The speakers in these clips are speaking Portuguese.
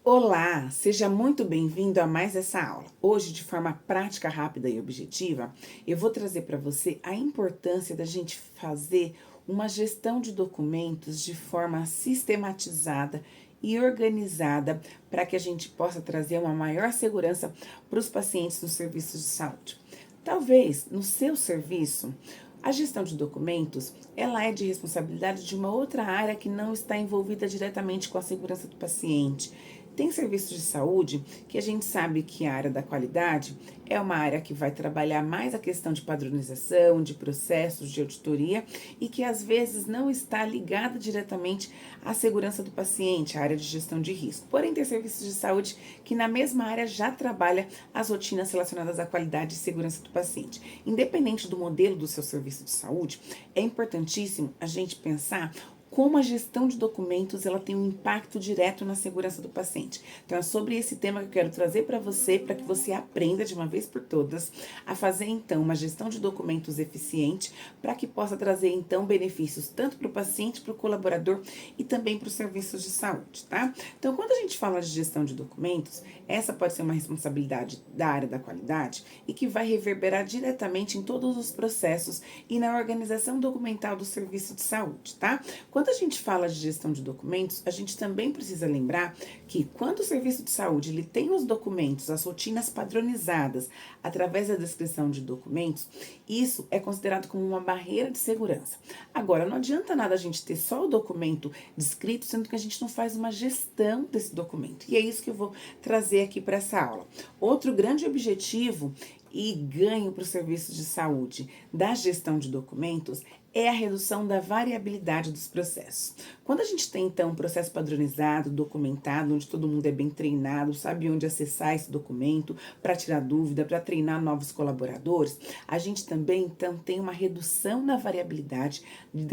Olá, seja muito bem-vindo a mais essa aula. Hoje, de forma prática, rápida e objetiva, eu vou trazer para você a importância da gente fazer uma gestão de documentos de forma sistematizada e organizada para que a gente possa trazer uma maior segurança para os pacientes nos serviços de saúde. Talvez no seu serviço, a gestão de documentos, ela é de responsabilidade de uma outra área que não está envolvida diretamente com a segurança do paciente. Tem serviços de saúde que a gente sabe que a área da qualidade é uma área que vai trabalhar mais a questão de padronização, de processos, de auditoria e que às vezes não está ligada diretamente à segurança do paciente, à área de gestão de risco. Porém, tem serviços de saúde que na mesma área já trabalha as rotinas relacionadas à qualidade e segurança do paciente. Independente do modelo do seu serviço de saúde, é importantíssimo a gente pensar como a gestão de documentos ela tem um impacto direto na segurança do paciente. Então é sobre esse tema que eu quero trazer para que você aprenda de uma vez por todas a fazer então uma gestão de documentos eficiente para que possa trazer então benefícios tanto para o paciente, para o colaborador e também para os serviços de saúde, tá? Então quando a gente fala de gestão de documentos, essa pode ser uma responsabilidade da área da qualidade e que vai reverberar diretamente em todos os processos e na organização documental do serviço de saúde, tá? Quando a gente fala de gestão de documentos, a gente também precisa lembrar que quando o serviço de saúde ele tem os documentos, as rotinas padronizadas através da descrição de documentos, isso é considerado como uma barreira de segurança. Agora, não adianta nada a gente ter só o documento descrito, sendo que a gente não faz uma gestão desse documento. E é isso que eu vou trazer aqui para essa aula. Outro grande objetivo e ganho para os serviços de saúde da gestão de documentos é a redução da variabilidade dos processos. Quando a gente tem, então, um processo padronizado, documentado, onde todo mundo é bem treinado, sabe onde acessar esse documento para tirar dúvida, para treinar novos colaboradores, a gente também, então, tem uma redução na variabilidade de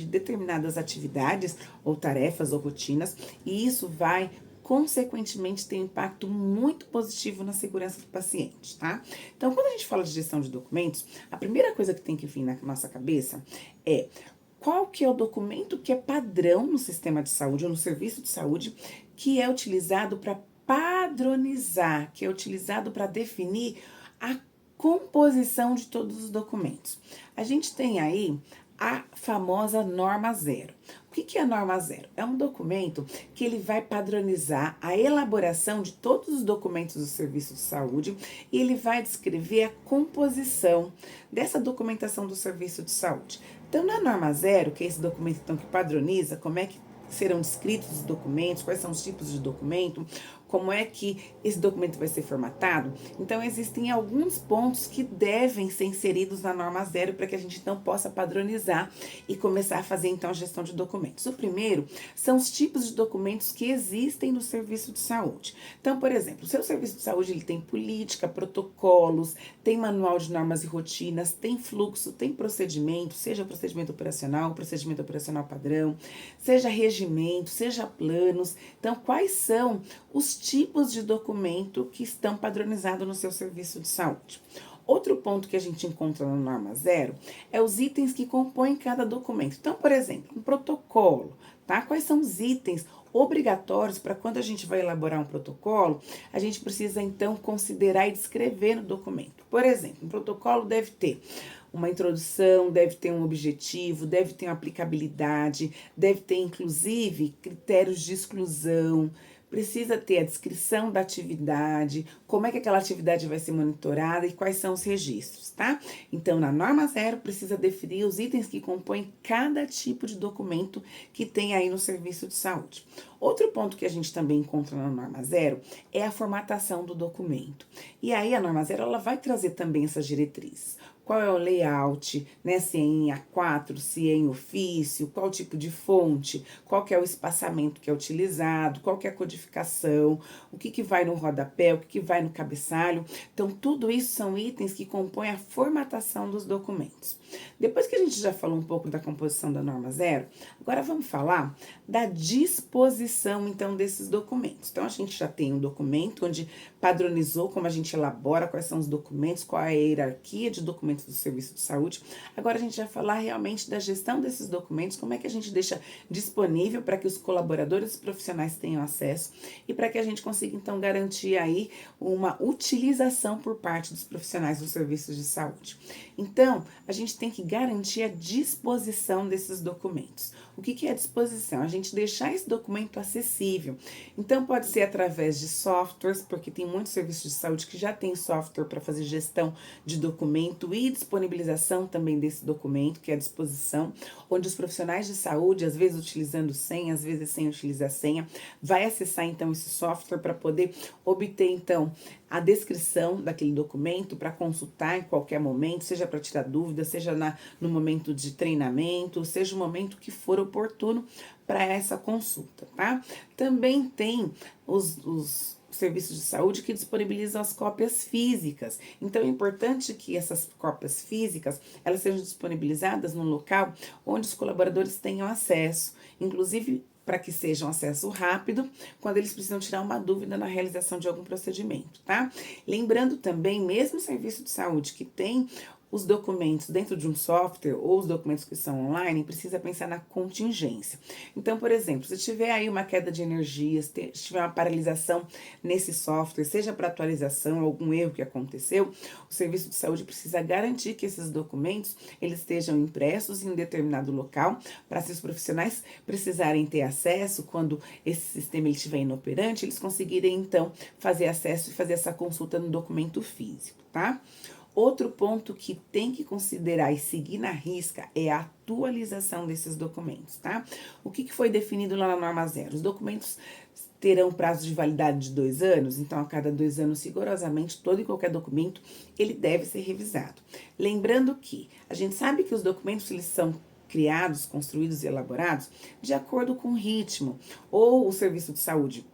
determinadas atividades ou tarefas ou rotinas, e isso vai consequentemente tem um impacto muito positivo na segurança do paciente, tá? Então, quando a gente fala de gestão de documentos, a primeira coisa que tem que vir na nossa cabeça é qual que é o documento que é padrão no sistema de saúde ou no serviço de saúde que é utilizado para padronizar, que é utilizado para definir a composição de todos os documentos. A gente tem aí a famosa norma zero. O que é a norma zero? É um documento que ele vai padronizar a elaboração de todos os documentos do serviço de saúde e ele vai descrever a composição dessa documentação do serviço de saúde. Então, na norma zero, que é esse documento então, que padroniza como é que serão descritos os documentos, quais são os tipos de documento, como é que esse documento vai ser formatado. Então, existem alguns pontos que devem ser inseridos na norma zero para que a gente então possa padronizar e começar a fazer então a gestão de documentos. O primeiro são os tipos de documentos que existem no serviço de saúde. Então, por exemplo, o seu serviço de saúde ele tem política, protocolos, tem manual de normas e rotinas, tem fluxo, tem procedimento, seja procedimento operacional padrão, seja regimento, seja planos. Então, quais são os tipos de documento que estão padronizados no seu serviço de saúde? Outro ponto que a gente encontra na norma zero é os itens que compõem cada documento. Então, por exemplo, um protocolo, tá? Quais são os itens obrigatórios para quando a gente vai elaborar um protocolo, a gente precisa então considerar e descrever no documento. Por exemplo, um protocolo deve ter uma introdução, deve ter um objetivo, deve ter uma aplicabilidade, deve ter inclusive critérios de exclusão, precisa ter a descrição da atividade, como é que aquela atividade vai ser monitorada e quais são os registros, tá? Então, na norma zero, precisa definir os itens que compõem cada tipo de documento que tem aí no serviço de saúde. Outro ponto que a gente também encontra na norma zero é a formatação do documento. E aí, a norma zero, ela vai trazer também essas diretrizes. Qual é o layout, né? Se é em A4, se é em ofício, qual tipo de fonte, qual que é o espaçamento que é utilizado, qual que é a codificação, o que vai no rodapé, o que vai no cabeçalho. Então, tudo isso são itens que compõem a formatação dos documentos. Depois que a gente já falou um pouco da composição da norma zero, agora vamos falar da disposição, então, desses documentos. Então, a gente já tem um documento onde padronizou como a gente elabora, quais são os documentos, qual é a hierarquia de documentos documentos do serviço de saúde. Agora a gente vai falar realmente da gestão desses documentos, como é que a gente deixa disponível para que os colaboradores profissionais tenham acesso e para que a gente consiga então garantir aí uma utilização por parte dos profissionais dos serviços de saúde. Então, a gente tem que garantir a disposição desses documentos. O que é a disposição? A gente deixar esse documento acessível. Então, pode ser através de softwares, porque tem muitos serviços de saúde que já tem software para fazer gestão de documento e disponibilização também desse documento, que é a disposição, onde os profissionais de saúde, às vezes utilizando senha, às vezes sem utilizar senha, vai acessar então esse software para poder obter então a descrição daquele documento para consultar em qualquer momento, seja para tirar dúvidas, seja no momento de treinamento, seja o momento que for oportuno para essa consulta, tá? Também tem os serviços de saúde que disponibilizam as cópias físicas. Então é importante que essas cópias físicas, elas sejam disponibilizadas num local onde os colaboradores tenham acesso, inclusive para que seja um acesso rápido, quando eles precisam tirar uma dúvida na realização de algum procedimento, tá? Lembrando também, mesmo serviço de saúde que tem os documentos dentro de um software ou os documentos que são online, precisa pensar na contingência. Então, por exemplo, se tiver aí uma queda de energia, se tiver uma paralisação nesse software, seja para atualização, algum erro que aconteceu, o serviço de saúde precisa garantir que esses documentos eles estejam impressos em um determinado local, para se os profissionais precisarem ter acesso, quando esse sistema ele estiver inoperante, eles conseguirem então fazer acesso e fazer essa consulta no documento físico, tá? Outro ponto que tem que considerar e seguir na risca é a atualização desses documentos, tá? O que foi definido lá na norma 0? Os documentos terão prazo de validade de 2 anos, então a cada 2 anos, rigorosamente, todo e qualquer documento, ele deve ser revisado. Lembrando que a gente sabe que os documentos, eles são criados, construídos e elaborados de acordo com o ritmo, ou o serviço de saúde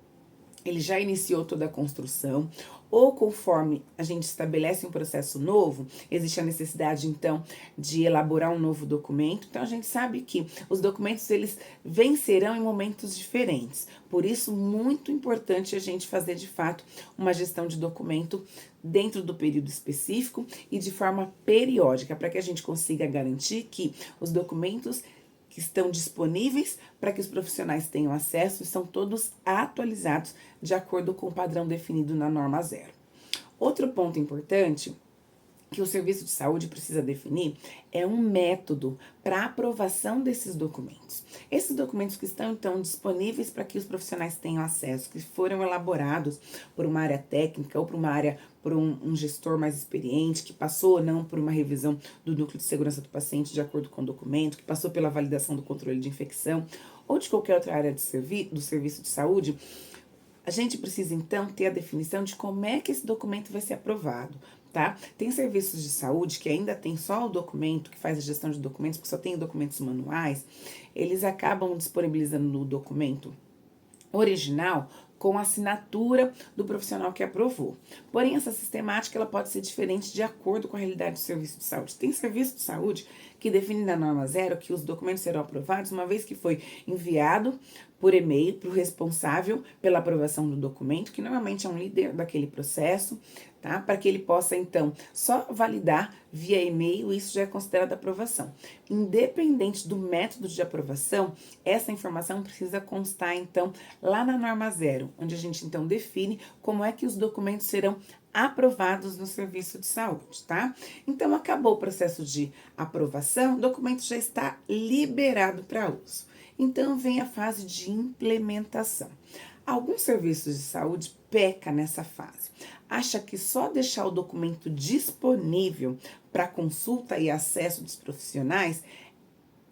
ele já iniciou toda a construção, ou conforme a gente estabelece um processo novo, existe a necessidade, então, de elaborar um novo documento. Então, a gente sabe que os documentos, eles vencerão em momentos diferentes. Por isso, muito importante a gente fazer, de fato, uma gestão de documento dentro do período específico e de forma periódica, para que a gente consiga garantir que os documentos que estão disponíveis para que os profissionais tenham acesso e são todos atualizados de acordo com o padrão definido na norma 0. Outro ponto importante que o serviço de saúde precisa definir é um método para aprovação desses documentos. Esses documentos que estão, então, disponíveis para que os profissionais tenham acesso, que foram elaborados por uma área técnica ou por um gestor mais experiente, que passou ou não por uma revisão do núcleo de segurança do paciente de acordo com o documento, que passou pela validação do controle de infecção ou de qualquer outra área do serviço de saúde, a gente precisa, então, ter a definição de como é que esse documento vai ser aprovado, tá? Tem serviços de saúde que ainda tem só o documento, que faz a gestão de documentos, que só tem documentos manuais, eles acabam disponibilizando o documento original com a assinatura do profissional que aprovou. Porém, essa sistemática ela pode ser diferente de acordo com a realidade do serviço de saúde. Tem serviço de saúde que define na norma 0 que os documentos serão aprovados uma vez que foi enviado por e-mail para o responsável pela aprovação do documento, que normalmente é um líder daquele processo, tá? Para que ele possa, então, só validar via e-mail, isso já é considerado aprovação. Independente do método de aprovação, essa informação precisa constar, então, lá na norma 0, onde a gente, então, define como é que os documentos serão aprovados no serviço de saúde, tá? Então, acabou o processo de aprovação, o documento já está liberado para uso. Então, vem a fase de implementação. Alguns serviços de saúde pecam nessa fase. Acha que só deixar o documento disponível para consulta e acesso dos profissionais,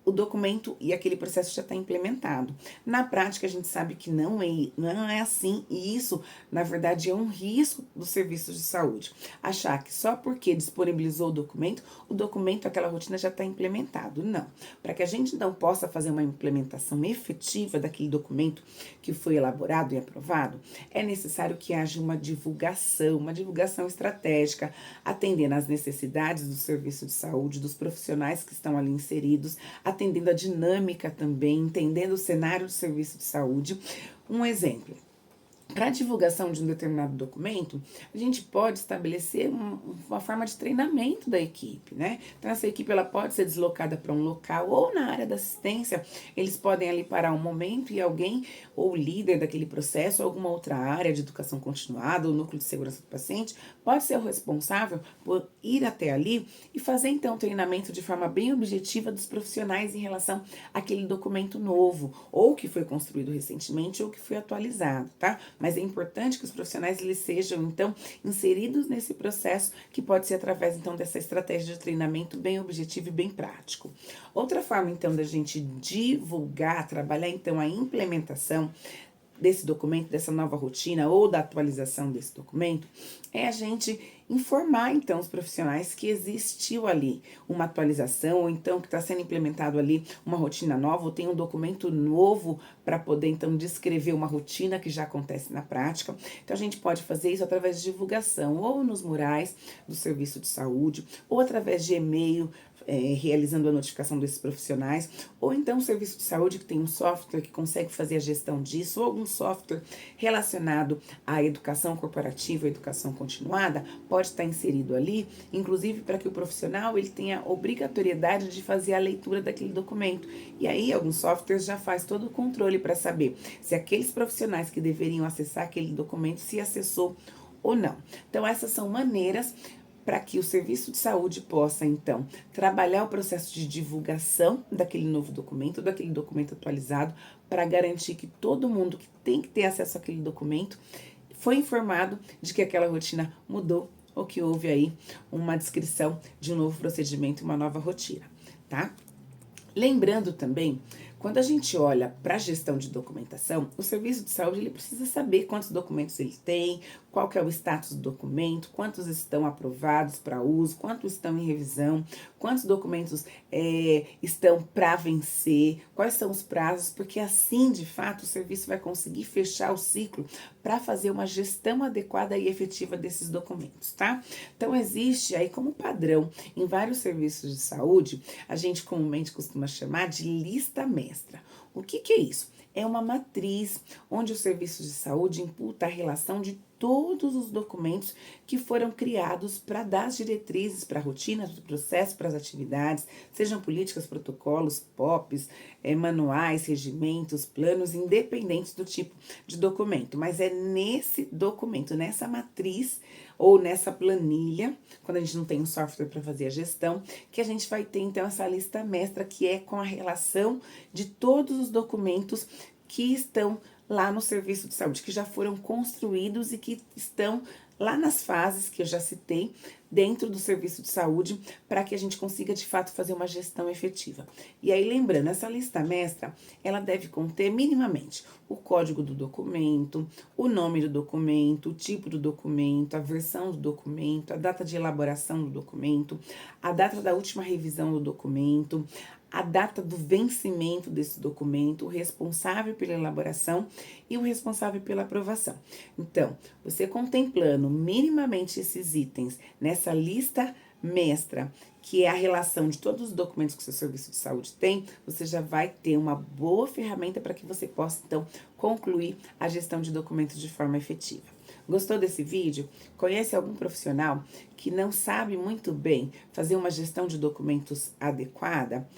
o documento e aquele processo já está implementado. Na prática, a gente sabe que não é assim, e isso, na verdade, é um risco dos serviços de saúde. Achar que só porque disponibilizou o documento, aquela rotina já está implementado. Não. Para que a gente então possa fazer uma implementação efetiva daquele documento que foi elaborado e aprovado, é necessário que haja uma divulgação estratégica, atendendo às necessidades do serviço de saúde, dos profissionais que estão ali inseridos, atendendo a dinâmica também, entendendo o cenário do serviço de saúde. Um exemplo, Para a divulgação de um determinado documento, a gente pode estabelecer uma forma de treinamento da equipe, né? Então, essa equipe ela pode ser deslocada para um local ou na área da assistência, eles podem ali parar um momento e alguém, ou o líder daquele processo, ou alguma outra área de educação continuada, ou núcleo de segurança do paciente, pode ser o responsável por ir até ali e fazer então o treinamento de forma bem objetiva dos profissionais em relação àquele documento novo, ou que foi construído recentemente, ou que foi atualizado, tá? Mas é importante que os profissionais eles sejam, então, inseridos nesse processo, que pode ser através, então, dessa estratégia de treinamento bem objetivo e bem prático. Outra forma, então, da gente divulgar, trabalhar, então, a implementação desse documento, dessa nova rotina ou da atualização desse documento, é a gente informar então os profissionais que existiu ali uma atualização ou então que está sendo implementado ali uma rotina nova ou tem um documento novo para poder então descrever uma rotina que já acontece na prática. Então a gente pode fazer isso através de divulgação ou nos murais do serviço de saúde ou através de e-mail, realizando a notificação desses profissionais, ou então o serviço de saúde que tem um software que consegue fazer a gestão disso, ou algum software relacionado à educação corporativa, educação continuada, pode estar inserido ali, inclusive para que o profissional ele tenha obrigatoriedade de fazer a leitura daquele documento. E aí alguns softwares já faz todo o controle para saber se aqueles profissionais que deveriam acessar aquele documento se acessou ou não. Então essas são maneiras para que o serviço de saúde possa, então, trabalhar o processo de divulgação daquele novo documento, daquele documento atualizado, para garantir que todo mundo que tem que ter acesso àquele documento foi informado de que aquela rotina mudou ou que houve aí uma descrição de um novo procedimento, uma nova rotina, tá? Lembrando também, quando a gente olha para a gestão de documentação, o serviço de saúde ele precisa saber quantos documentos ele tem, qual que é o status do documento, quantos estão aprovados para uso, quantos estão em revisão, quantos documentos estão para vencer, quais são os prazos, porque assim, de fato, o serviço vai conseguir fechar o ciclo para fazer uma gestão adequada e efetiva desses documentos, tá? Então, existe aí como padrão em vários serviços de saúde, a gente comumente costuma chamar de lista mestra. O que é isso? É uma matriz onde o serviço de saúde imputa a relação de todos os documentos que foram criados para dar as diretrizes para a rotina do processo, para as atividades, sejam políticas, protocolos, POPs, manuais, regimentos, planos, independentes do tipo de documento. Mas é nesse documento, nessa matriz ou nessa planilha, quando a gente não tem um software para fazer a gestão, que a gente vai ter então essa lista mestra, que é com a relação de todos os documentos que estão lá no serviço de saúde, que já foram construídos e que estão lá nas fases que eu já citei, dentro do serviço de saúde, para que a gente consiga de fato fazer uma gestão efetiva. E aí, lembrando, essa lista mestra, ela deve conter minimamente o código do documento, o nome do documento, o tipo do documento, a versão do documento, a data de elaboração do documento, a data da última revisão do documento, a data do vencimento desse documento, o responsável pela elaboração e o responsável pela aprovação. Então, você contemplando minimamente esses itens nessa lista mestra, que é a relação de todos os documentos que o seu serviço de saúde tem, você já vai ter uma boa ferramenta para que você possa, então, concluir a gestão de documentos de forma efetiva. Gostou desse vídeo? Conhece algum profissional que não sabe muito bem fazer uma gestão de documentos adequada?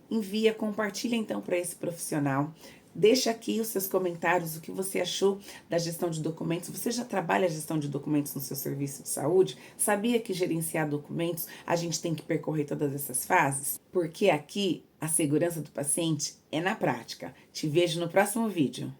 Envia, compartilha então para esse profissional. Deixa aqui os seus comentários, o que você achou da gestão de documentos. Você já trabalha a gestão de documentos no seu serviço de saúde? Sabia que gerenciar documentos, a gente tem que percorrer todas essas fases? Porque aqui, a segurança do paciente é na prática. Te vejo no próximo vídeo.